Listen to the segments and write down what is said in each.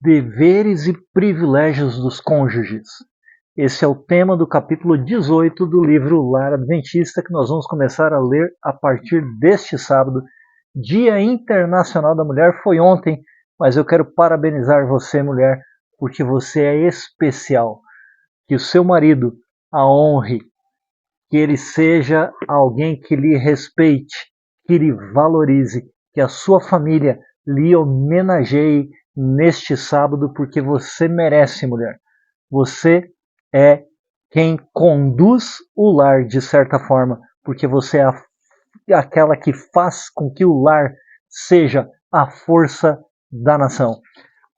Deveres e privilégios dos cônjuges. Esse é o tema do capítulo 18 do livro Lar Adventista, que nós vamos começar a ler a partir deste sábado. Dia Internacional da Mulher foi ontem, mas eu quero parabenizar você, mulher, porque você é especial. Que o seu marido a honre, que ele seja alguém que lhe respeite, que lhe valorize, que a sua família lhe homenageie neste sábado, porque você merece, mulher. Você é quem conduz o lar de certa forma, porque você é aquela que faz com que o lar seja a força da nação.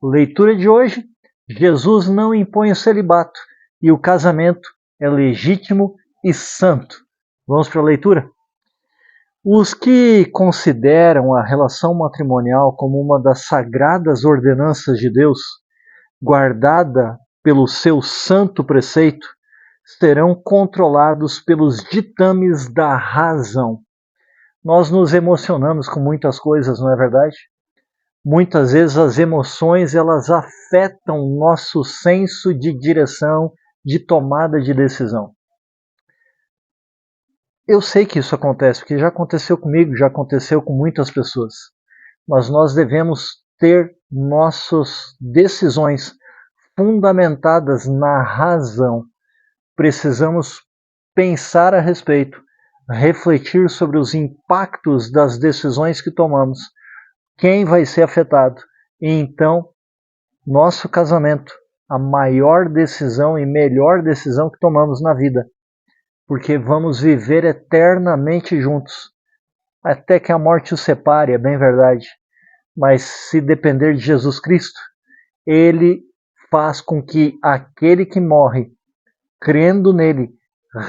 Leitura de hoje: Jesus não impõe o celibato e o casamento é legítimo e santo. Vamos para a leitura? Os que consideram a relação matrimonial como uma das sagradas ordenanças de Deus, guardada pelo seu santo preceito, serão controlados pelos ditames da razão. Nós nos emocionamos com muitas coisas, não é verdade? Muitas vezes as emoções elas afetam o nosso senso de direção, de tomada de decisão. Eu sei que isso acontece, porque já aconteceu comigo, já aconteceu com muitas pessoas. Mas nós devemos ter nossas decisões fundamentadas na razão. Precisamos pensar a respeito, refletir sobre os impactos das decisões que tomamos, quem vai ser afetado. E então, nosso casamento, a maior decisão e melhor decisão que tomamos na vida, porque vamos viver eternamente juntos, até que a morte os separe, é bem verdade. Mas se depender de Jesus Cristo, Ele faz com que aquele que morre, crendo nele,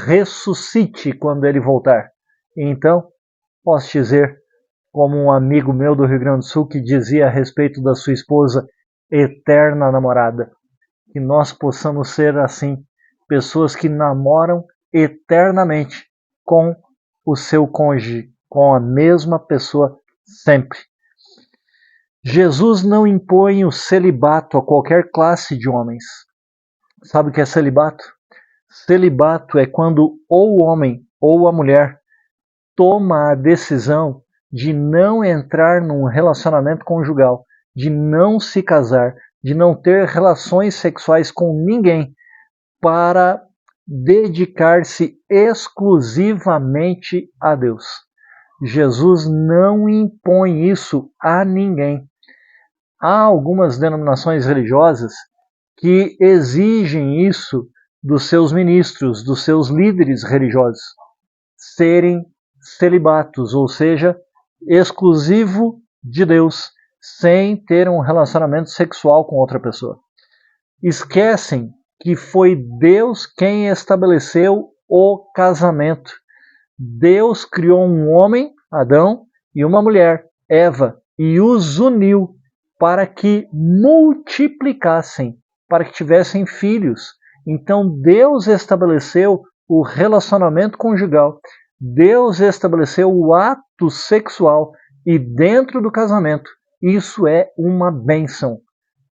ressuscite quando Ele voltar. E então, posso dizer, como um amigo meu do Rio Grande do Sul que dizia a respeito da sua esposa, eterna namorada, que nós possamos ser assim, pessoas que namoram eternamente com o seu cônjuge, com a mesma pessoa sempre. Jesus não impõe o celibato a qualquer classe de homens. Sabe o que é celibato? Celibato é quando ou o homem ou a mulher toma a decisão de não entrar num relacionamento conjugal, de não se casar, de não ter relações sexuais com ninguém, para dedicar-se exclusivamente a Deus. Jesus não impõe isso a ninguém. Há algumas denominações religiosas que exigem isso dos seus ministros, dos seus líderes religiosos, serem celibatos, ou seja, exclusivo de Deus, sem ter um relacionamento sexual com outra pessoa. Esquecem que foi Deus quem estabeleceu o casamento. Deus criou um homem, Adão, e uma mulher, Eva, e os uniu para que multiplicassem, para que tivessem filhos. Então Deus estabeleceu o relacionamento conjugal, Deus estabeleceu o ato sexual, e dentro do casamento isso é uma bênção.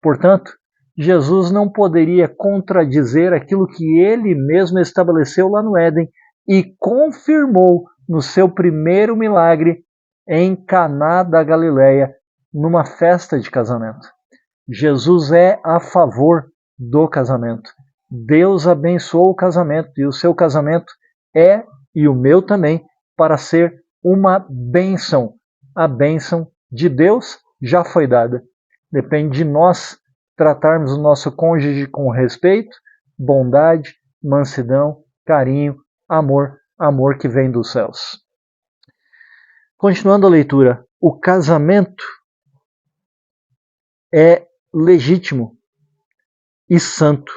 Portanto, Jesus não poderia contradizer aquilo que ele mesmo estabeleceu lá no Éden e confirmou no seu primeiro milagre em Caná da Galileia, numa festa de casamento. Jesus é a favor do casamento. Deus abençoou o casamento e o seu casamento é, e o meu também, para ser uma bênção. A bênção de Deus já foi dada. Depende de nós tratarmos o nosso cônjuge com respeito, bondade, mansidão, carinho, amor, amor que vem dos céus. Continuando a leitura, o casamento é legítimo e santo.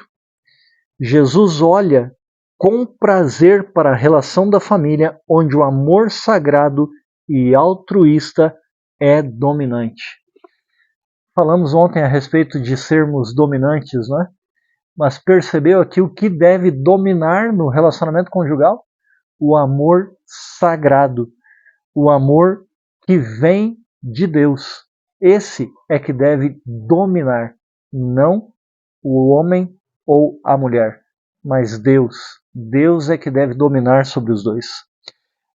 Jesus olha com prazer para a relação da família, onde o amor sagrado e altruísta é dominante. Falamos ontem a respeito de sermos dominantes, não é? Mas percebeu aqui o que deve dominar no relacionamento conjugal? O amor sagrado, o amor que vem de Deus. Esse é que deve dominar. não o homem ou a mulher, mas Deus. Deus é que deve dominar sobre os dois.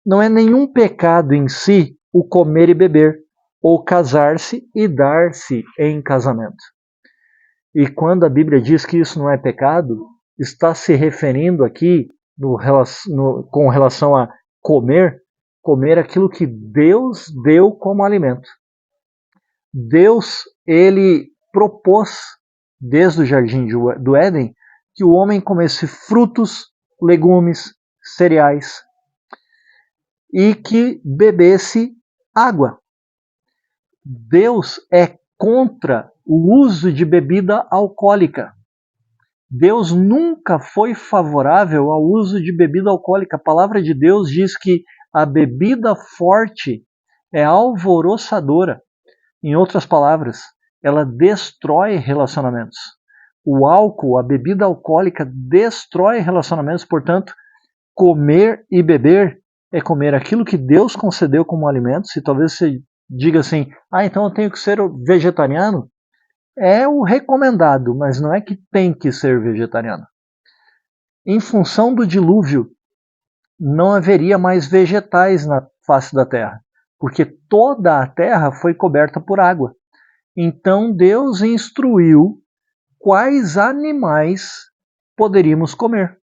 Não é nenhum pecado em si o comer e beber, ou casar-se e dar-se em casamento. E quando a Bíblia diz que isso não é pecado, está se referindo aqui com relação a comer aquilo que Deus deu como alimento. Deus, ele propôs, desde o jardim do Éden, que o homem comesse frutos, legumes, cereais e que bebesse água. Deus é contra o uso de bebida alcoólica. Deus nunca foi favorável ao uso de bebida alcoólica. A palavra de Deus diz que a bebida forte é alvoroçadora. Em outras palavras, ela destrói relacionamentos. O álcool, a bebida alcoólica, destrói relacionamentos. Portanto, comer e beber é comer aquilo que Deus concedeu como alimento. Se talvez você diga assim, então eu tenho que ser vegetariano. É o recomendado, mas não é que tem que ser vegetariano. Em função do dilúvio, não haveria mais vegetais na face da terra, porque toda a terra foi coberta por água. Então Deus instruiu quais animais poderíamos comer.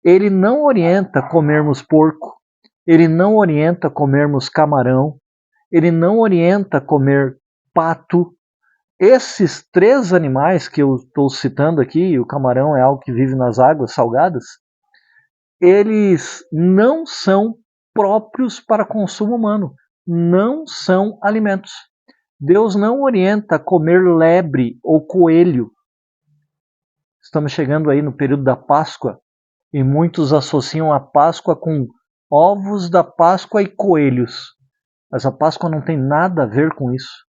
Ele não orienta comermos porco, ele não orienta comermos camarão, ele não orienta comer pato. Esses 3 animais que eu estou citando aqui, o camarão é algo que vive nas águas salgadas, eles não são próprios para consumo humano, não são alimentos. Deus não orienta a comer lebre ou coelho. Estamos chegando aí no período da Páscoa e muitos associam a Páscoa com ovos da Páscoa e coelhos. Mas a Páscoa não tem nada a ver com isso.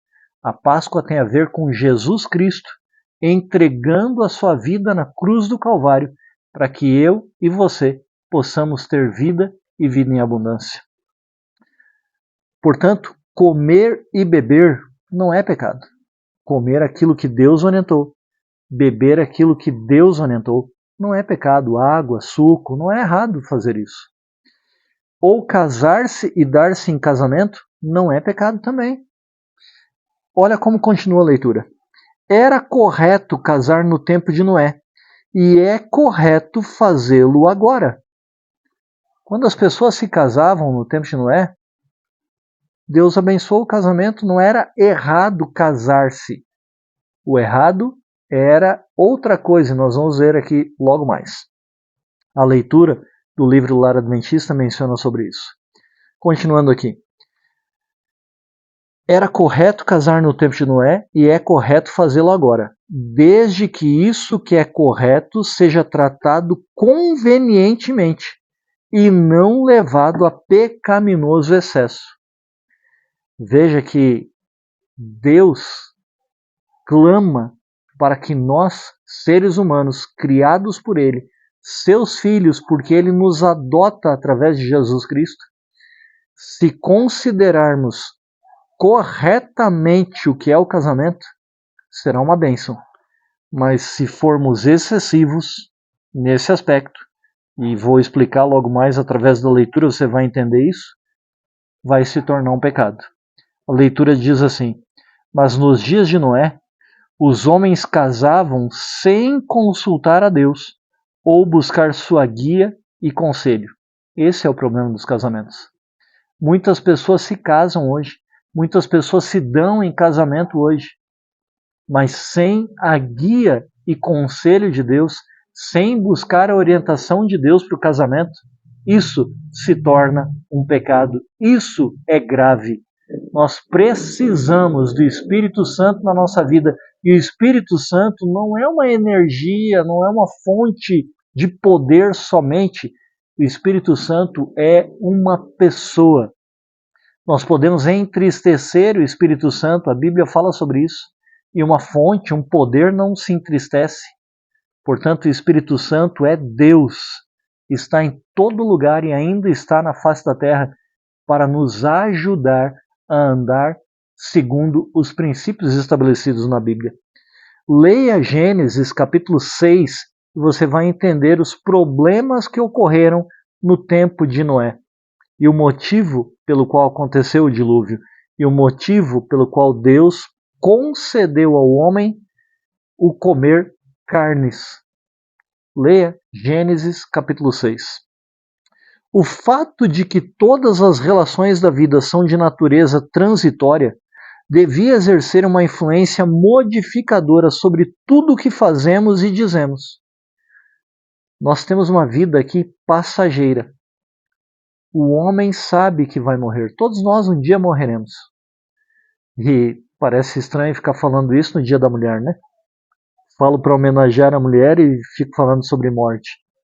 A Páscoa tem a ver com Jesus Cristo entregando a sua vida na cruz do Calvário para que eu e você possamos ter vida e vida em abundância. Portanto, comer e beber não é pecado. Comer aquilo que Deus orientou, beber aquilo que Deus orientou, não é pecado. Água, suco, não é errado fazer isso. Ou casar-se e dar-se em casamento não é pecado também. Olha como continua a leitura. Era correto casar no tempo de Noé, e é correto fazê-lo agora. Quando as pessoas se casavam no tempo de Noé, Deus abençoou o casamento, não era errado casar-se. O errado era outra coisa, nós vamos ver aqui logo mais. A leitura do livro Lar Adventista menciona sobre isso. Continuando aqui. Era correto casar no tempo de Noé e é correto fazê-lo agora, desde que isso que é correto seja tratado convenientemente e não levado a pecaminoso excesso. Veja que Deus clama para que nós, seres humanos, criados por Ele, seus filhos, porque Ele nos adota através de Jesus Cristo, se considerarmos corretamente o que é o casamento, será uma bênção. Mas se formos excessivos nesse aspecto, e vou explicar logo mais através da leitura, você vai entender isso, vai se tornar um pecado. A leitura diz assim: mas nos dias de Noé, os homens casavam sem consultar a Deus ou buscar sua guia e conselho. Esse é o problema dos casamentos. Muitas pessoas se casam hoje, muitas pessoas se dão em casamento hoje, mas sem a guia e conselho de Deus, sem buscar a orientação de Deus para o casamento, isso se torna um pecado. Isso é grave. Nós precisamos do Espírito Santo na nossa vida. E o Espírito Santo não é uma energia, não é uma fonte de poder somente. O Espírito Santo é uma pessoa. Nós podemos entristecer o Espírito Santo, a Bíblia fala sobre isso. E uma fonte, um poder não se entristece. Portanto, o Espírito Santo é Deus. Está em todo lugar e ainda está na face da terra para nos ajudar a andar segundo os princípios estabelecidos na Bíblia. Leia Gênesis capítulo 6 e você vai entender os problemas que ocorreram no tempo de Noé e o motivo pelo qual aconteceu o dilúvio e o motivo pelo qual Deus concedeu ao homem o comer carnes. Leia Gênesis capítulo 6. O fato de que todas as relações da vida são de natureza transitória devia exercer uma influência modificadora sobre tudo o que fazemos e dizemos. Nós temos uma vida aqui passageira. O homem sabe que vai morrer. Todos nós um dia morreremos. E parece estranho ficar falando isso no Dia da Mulher, né? Falo para homenagear a mulher e fico falando sobre morte.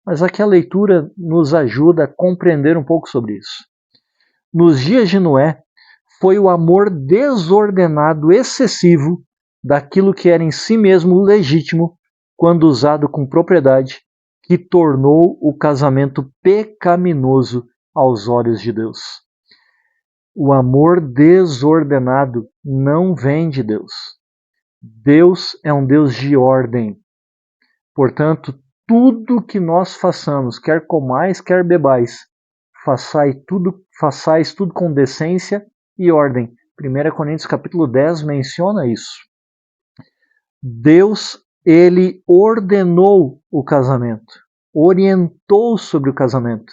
Mas aqui a leitura nos ajuda a compreender um pouco sobre isso. Nos dias de Noé, foi o amor desordenado excessivo daquilo que era em si mesmo legítimo, quando usado com propriedade, que tornou o casamento pecaminoso aos olhos de Deus. O amor desordenado não vem de Deus. Deus é um Deus de ordem. Portanto, tudo que nós façamos, quer comais, quer bebais, façais tudo com decência e ordem. 1 Coríntios capítulo 10 menciona isso. Deus, ele ordenou o casamento, orientou sobre o casamento.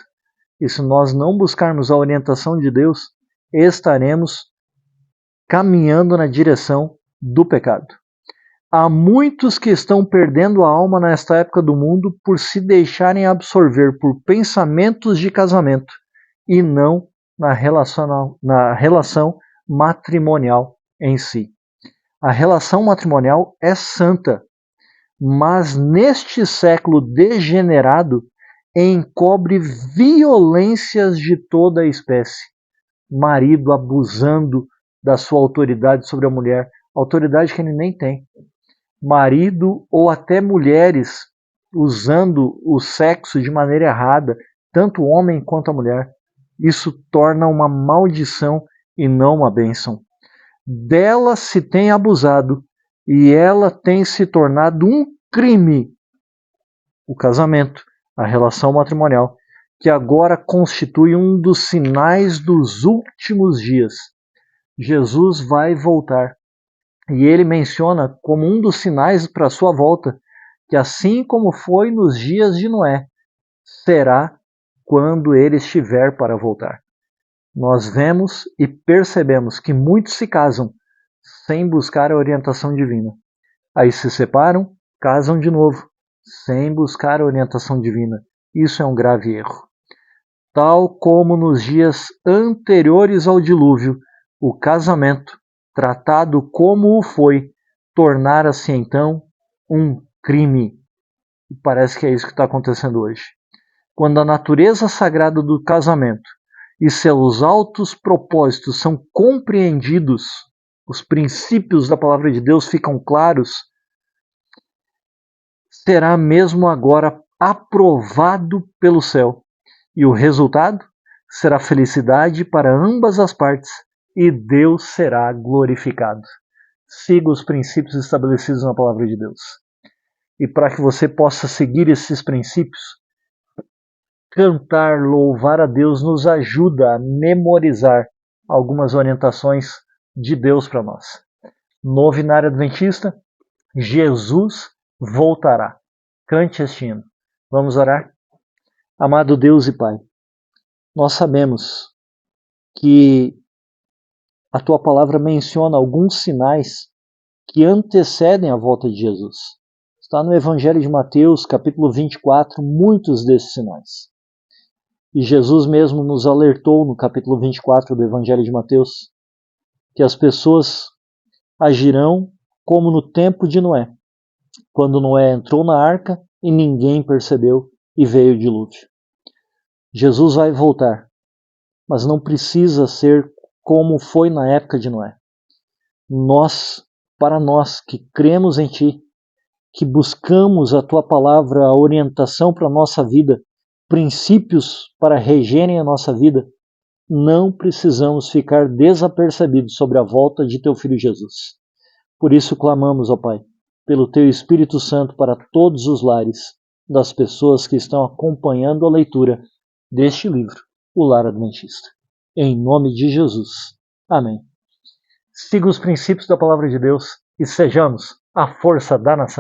E se nós não buscarmos a orientação de Deus, estaremos caminhando na direção do pecado. Há muitos que estão perdendo a alma nesta época do mundo por se deixarem absorver por pensamentos de casamento e não na relação matrimonial em si. A relação matrimonial é santa, mas neste século degenerado encobre violências de toda a espécie. Marido abusando da sua autoridade sobre a mulher, autoridade que ele nem tem. Marido ou até mulheres usando o sexo de maneira errada, tanto o homem quanto a mulher. Isso torna uma maldição e não uma bênção. Dela se tem abusado e ela tem se tornado um crime. O casamento, a relação matrimonial, que agora constitui um dos sinais dos últimos dias. Jesus vai voltar. E ele menciona como um dos sinais para a sua volta, que assim como foi nos dias de Noé, será quando ele estiver para voltar. Nós vemos e percebemos que muitos se casam sem buscar a orientação divina. Aí se separam, casam de novo, sem buscar a orientação divina. Isso é um grave erro. Tal como nos dias anteriores ao dilúvio, o casamento, tratado como o foi, tornara-se então um crime. E parece que é isso que está acontecendo hoje. Quando a natureza sagrada do casamento e seus altos propósitos são compreendidos, os princípios da palavra de Deus ficam claros, será mesmo agora aprovado pelo céu. E o resultado será felicidade para ambas as partes e Deus será glorificado. Siga os princípios estabelecidos na palavra de Deus. E para que você possa seguir esses princípios, cantar, louvar a Deus nos ajuda a memorizar algumas orientações de Deus para nós. Novenário Adventista, Jesus voltará. Cante este hino. Vamos orar? Amado Deus e Pai, nós sabemos que a Tua palavra menciona alguns sinais que antecedem a volta de Jesus. Está no Evangelho de Mateus, capítulo 24, muitos desses sinais. E Jesus mesmo nos alertou no capítulo 24 do Evangelho de Mateus que as pessoas agirão como no tempo de Noé, quando Noé entrou na arca e ninguém percebeu e veio o dilúvio. Jesus vai voltar, mas não precisa ser como foi na época de Noé. Para nós que cremos em Ti, que buscamos a Tua palavra, a orientação para a nossa vida, princípios para regerem a nossa vida, não precisamos ficar desapercebidos sobre a volta de Teu Filho Jesus. Por isso clamamos, ó Pai, pelo Teu Espírito Santo para todos os lares das pessoas que estão acompanhando a leitura deste livro, O Lar Adventista. Em nome de Jesus. Amém. Siga os princípios da Palavra de Deus e sejamos a força da nação.